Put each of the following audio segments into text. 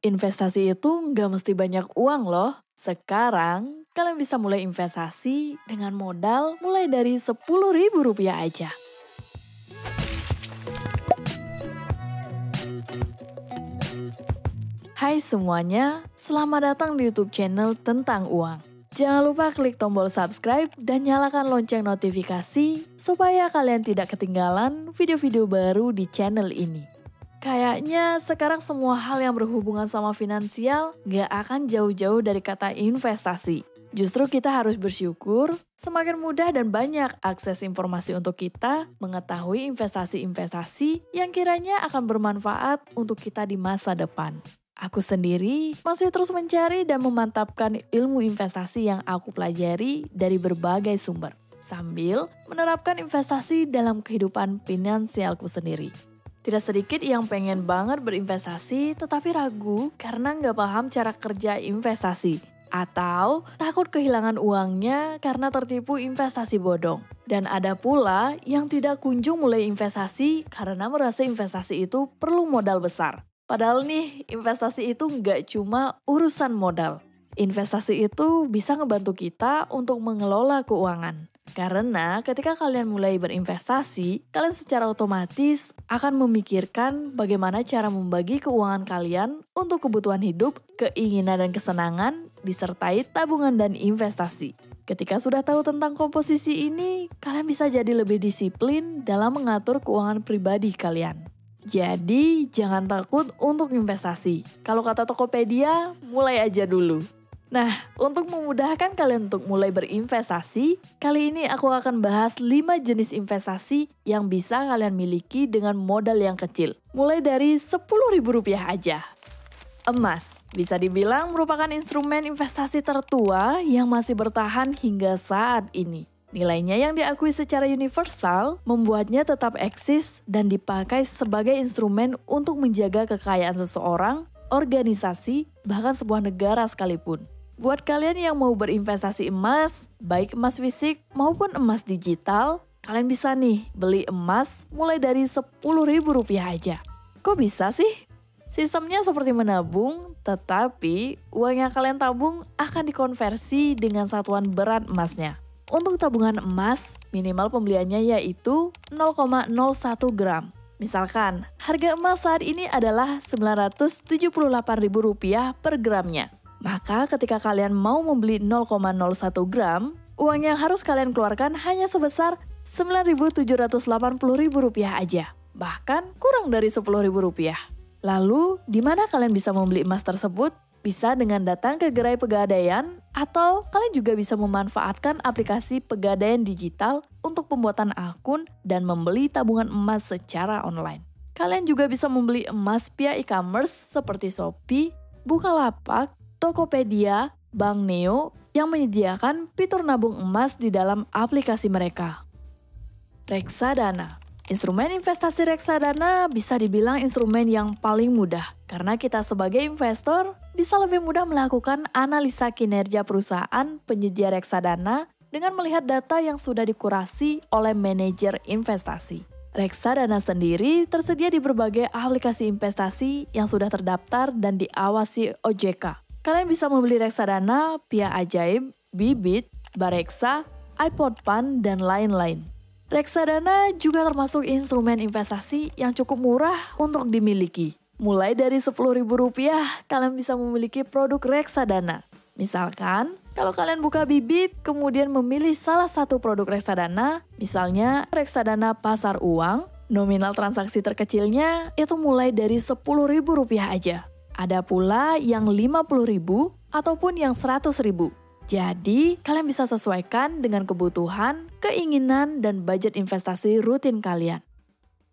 Investasi itu nggak mesti banyak uang loh. Sekarang, kalian bisa mulai investasi dengan modal mulai dari Rp10.000 aja. Hai semuanya, selamat datang di YouTube channel tentang uang. Jangan lupa klik tombol subscribe dan nyalakan lonceng notifikasi supaya kalian tidak ketinggalan video-video baru di channel ini. Kayaknya sekarang semua hal yang berhubungan sama finansial gak akan jauh-jauh dari kata investasi. Justru kita harus bersyukur semakin mudah dan banyak akses informasi untuk kita mengetahui investasi-investasi yang kiranya akan bermanfaat untuk kita di masa depan. Aku sendiri masih terus mencari dan memantapkan ilmu investasi yang aku pelajari dari berbagai sumber, sambil menerapkan investasi dalam kehidupan finansialku sendiri. Tidak sedikit yang pengen banget berinvestasi tetapi ragu karena nggak paham cara kerja investasi. Atau takut kehilangan uangnya karena tertipu investasi bodong. Dan ada pula yang tidak kunjung mulai investasi karena merasa investasi itu perlu modal besar. Padahal nih, investasi itu nggak cuma urusan modal. Investasi itu bisa ngebantu kita untuk mengelola keuangan. Karena ketika kalian mulai berinvestasi, kalian secara otomatis akan memikirkan bagaimana cara membagi keuangan kalian untuk kebutuhan hidup, keinginan dan kesenangan, disertai tabungan dan investasi. Ketika sudah tahu tentang komposisi ini, kalian bisa jadi lebih disiplin dalam mengatur keuangan pribadi kalian. Jadi, jangan takut untuk investasi. Kalau kata Tokopedia, mulai aja dulu. Nah, untuk memudahkan kalian untuk mulai berinvestasi, kali ini aku akan bahas 5 jenis investasi yang bisa kalian miliki dengan modal yang kecil. Mulai dari Rp10.000 aja. Emas, bisa dibilang merupakan instrumen investasi tertua yang masih bertahan hingga saat ini. Nilainya yang diakui secara universal membuatnya tetap eksis dan dipakai sebagai instrumen untuk menjaga kekayaan seseorang, organisasi, bahkan sebuah negara sekalipun. Buat kalian yang mau berinvestasi emas, baik emas fisik maupun emas digital, kalian bisa nih beli emas mulai dari Rp10.000 aja. Kok bisa sih? Sistemnya seperti menabung, tetapi uang yang kalian tabung akan dikonversi dengan satuan berat emasnya. Untuk tabungan emas, minimal pembeliannya yaitu 0,01 gram. Misalkan, harga emas saat ini adalah Rp978.000 per gramnya. Maka ketika kalian mau membeli 0,01 gram, uang yang harus kalian keluarkan hanya sebesar Rp9.780.000 aja. Bahkan kurang dari Rp10.000. Lalu, di mana kalian bisa membeli emas tersebut? Bisa dengan datang ke gerai pegadaian, atau kalian juga bisa memanfaatkan aplikasi pegadaian digital untuk pembuatan akun dan membeli tabungan emas secara online. Kalian juga bisa membeli emas via e-commerce seperti Shopee, Bukalapak, Tokopedia, Bank Neo yang menyediakan fitur nabung emas di dalam aplikasi mereka. Reksadana. Instrumen investasi reksadana bisa dibilang instrumen yang paling mudah karena kita sebagai investor bisa lebih mudah melakukan analisa kinerja perusahaan penyedia reksadana dengan melihat data yang sudah dikurasi oleh manajer investasi. Reksadana sendiri tersedia di berbagai aplikasi investasi yang sudah terdaftar dan diawasi OJK. Kalian bisa membeli reksadana via Ajaib, Bibit, Bareksa, iPod Fund, dan lain-lain. Reksadana juga termasuk instrumen investasi yang cukup murah untuk dimiliki. Mulai dari Rp10.000, kalian bisa memiliki produk reksadana. Misalkan, kalau kalian buka Bibit, kemudian memilih salah satu produk reksadana, misalnya reksadana pasar uang, nominal transaksi terkecilnya itu mulai dari Rp10.000 aja. Ada pula yang Rp50.000 ataupun yang Rp100.000. Jadi, kalian bisa sesuaikan dengan kebutuhan, keinginan, dan budget investasi rutin kalian.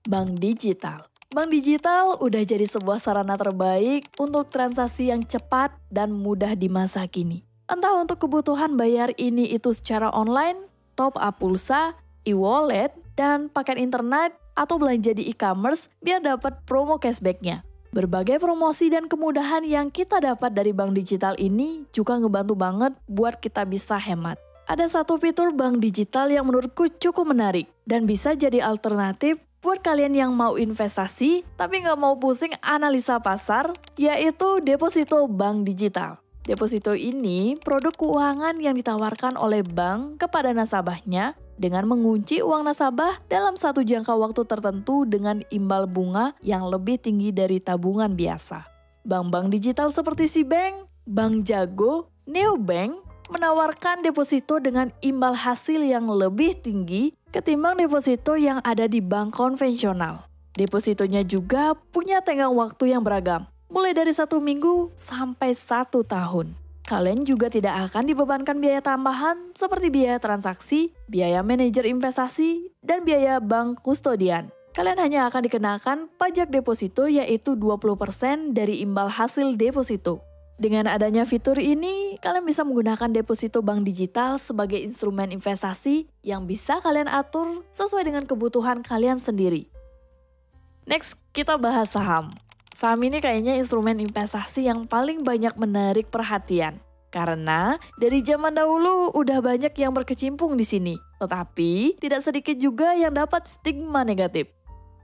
Bank digital. Bank digital udah jadi sebuah sarana terbaik untuk transaksi yang cepat dan mudah di masa kini. Entah untuk kebutuhan bayar ini itu secara online, top up pulsa, e-wallet, dan paket internet, atau belanja di e-commerce biar dapat promo cashback-nya. Berbagai promosi dan kemudahan yang kita dapat dari bank digital ini juga ngebantu banget buat kita bisa hemat. Ada satu fitur bank digital yang menurutku cukup menarik dan bisa jadi alternatif buat kalian yang mau investasi tapi nggak mau pusing analisa pasar, yaitu deposito bank digital. Deposito ini produk keuangan yang ditawarkan oleh bank kepada nasabahnya dengan mengunci uang nasabah dalam satu jangka waktu tertentu dengan imbal bunga yang lebih tinggi dari tabungan biasa. Bank-bank digital seperti Sibank, Bank Jago, Neobank menawarkan deposito dengan imbal hasil yang lebih tinggi ketimbang deposito yang ada di bank konvensional. Depositonya juga punya tenggang waktu yang beragam, mulai dari 1 minggu sampai 1 tahun. Kalian juga tidak akan dibebankan biaya tambahan seperti biaya transaksi, biaya manajer investasi, dan biaya bank kustodian. Kalian hanya akan dikenakan pajak deposito yaitu 20% dari imbal hasil deposito. Dengan adanya fitur ini, kalian bisa menggunakan deposito bank digital sebagai instrumen investasi yang bisa kalian atur sesuai dengan kebutuhan kalian sendiri. Next, kita bahas saham. Saham ini kayaknya instrumen investasi yang paling banyak menarik perhatian. Karena dari zaman dahulu udah banyak yang berkecimpung di sini. Tetapi tidak sedikit juga yang dapat stigma negatif.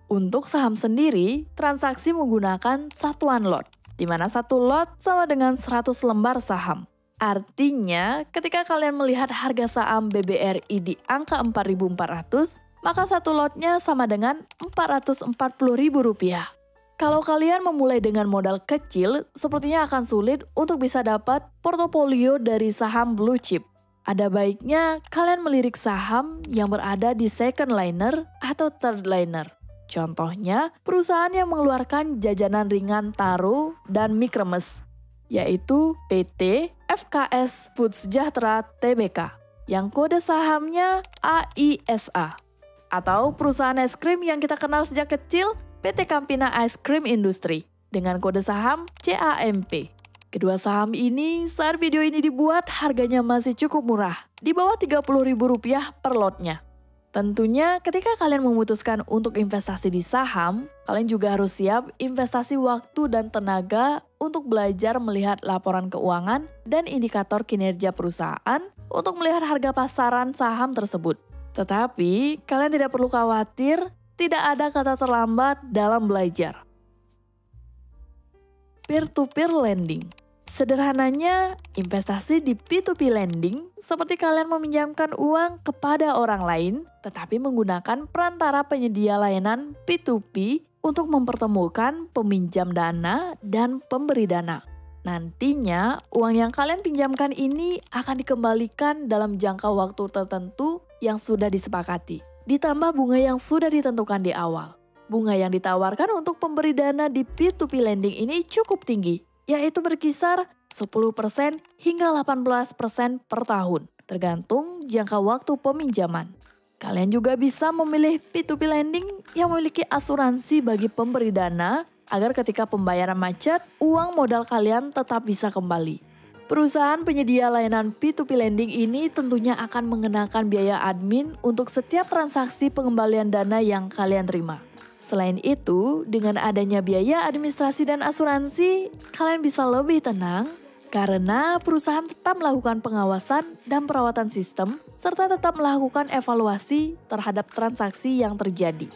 Untuk saham sendiri, transaksi menggunakan satuan lot, di mana satu lot sama dengan 100 lembar saham. Artinya, ketika kalian melihat harga saham BBRI di angka 4.400, maka satu lotnya sama dengan Rp440.000. Kalau kalian memulai dengan modal kecil, sepertinya akan sulit untuk bisa dapat portofolio dari saham blue chip. Ada baiknya kalian melirik saham yang berada di second liner atau third liner. Contohnya, perusahaan yang mengeluarkan jajanan ringan Taro dan Mikremes, yaitu PT FKS Food Sejahtera Tbk, yang kode sahamnya AISA. Atau perusahaan es krim yang kita kenal sejak kecil, PT Campina Ice Cream Industry, dengan kode saham CAMP. Kedua saham ini, saat video ini dibuat, harganya masih cukup murah, di bawah Rp30.000 per lotnya. Tentunya ketika kalian memutuskan untuk investasi di saham, kalian juga harus siap investasi waktu dan tenaga untuk belajar melihat laporan keuangan dan indikator kinerja perusahaan untuk melihat harga pasaran saham tersebut. Tetapi, kalian tidak perlu khawatir, tidak ada kata terlambat dalam belajar. Peer-to-peer lending. Sederhananya, investasi di P2P lending seperti kalian meminjamkan uang kepada orang lain, tetapi menggunakan perantara penyedia layanan P2P untuk mempertemukan peminjam dana dan pemberi dana. Nantinya, uang yang kalian pinjamkan ini akan dikembalikan dalam jangka waktu tertentu yang sudah disepakati, ditambah bunga yang sudah ditentukan di awal. Bunga yang ditawarkan untuk pemberi dana di P2P lending ini cukup tinggi, yaitu berkisar 10% hingga 18% per tahun, tergantung jangka waktu peminjaman. Kalian juga bisa memilih P2P lending yang memiliki asuransi bagi pemberi dana agar ketika pembayaran macet, uang modal kalian tetap bisa kembali. Perusahaan penyedia layanan P2P lending ini tentunya akan mengenakan biaya admin untuk setiap transaksi pengembalian dana yang kalian terima. Selain itu, dengan adanya biaya administrasi dan asuransi, kalian bisa lebih tenang karena perusahaan tetap melakukan pengawasan dan perawatan sistem serta tetap melakukan evaluasi terhadap transaksi yang terjadi.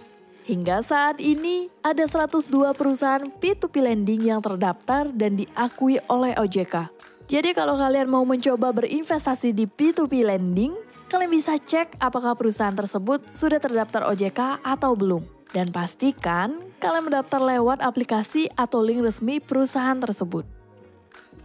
Hingga saat ini, ada 102 perusahaan P2P lending yang terdaftar dan diakui oleh OJK. Jadi kalau kalian mau mencoba berinvestasi di P2P lending, kalian bisa cek apakah perusahaan tersebut sudah terdaftar OJK atau belum. Dan pastikan kalian mendaftar lewat aplikasi atau link resmi perusahaan tersebut.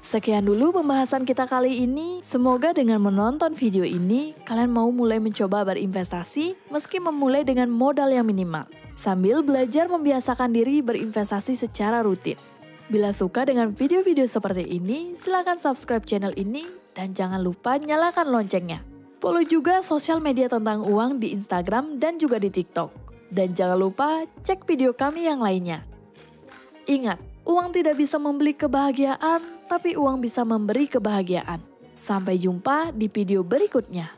Sekian dulu pembahasan kita kali ini. Semoga dengan menonton video ini, kalian mau mulai mencoba berinvestasi meski memulai dengan modal yang minimal. Sambil belajar membiasakan diri berinvestasi secara rutin. Bila suka dengan video-video seperti ini, silakan subscribe channel ini dan jangan lupa nyalakan loncengnya. Follow juga sosial media tentang uang di Instagram dan juga di TikTok. Dan jangan lupa cek video kami yang lainnya. Ingat, uang tidak bisa membeli kebahagiaan, tapi uang bisa memberi kebahagiaan. Sampai jumpa di video berikutnya.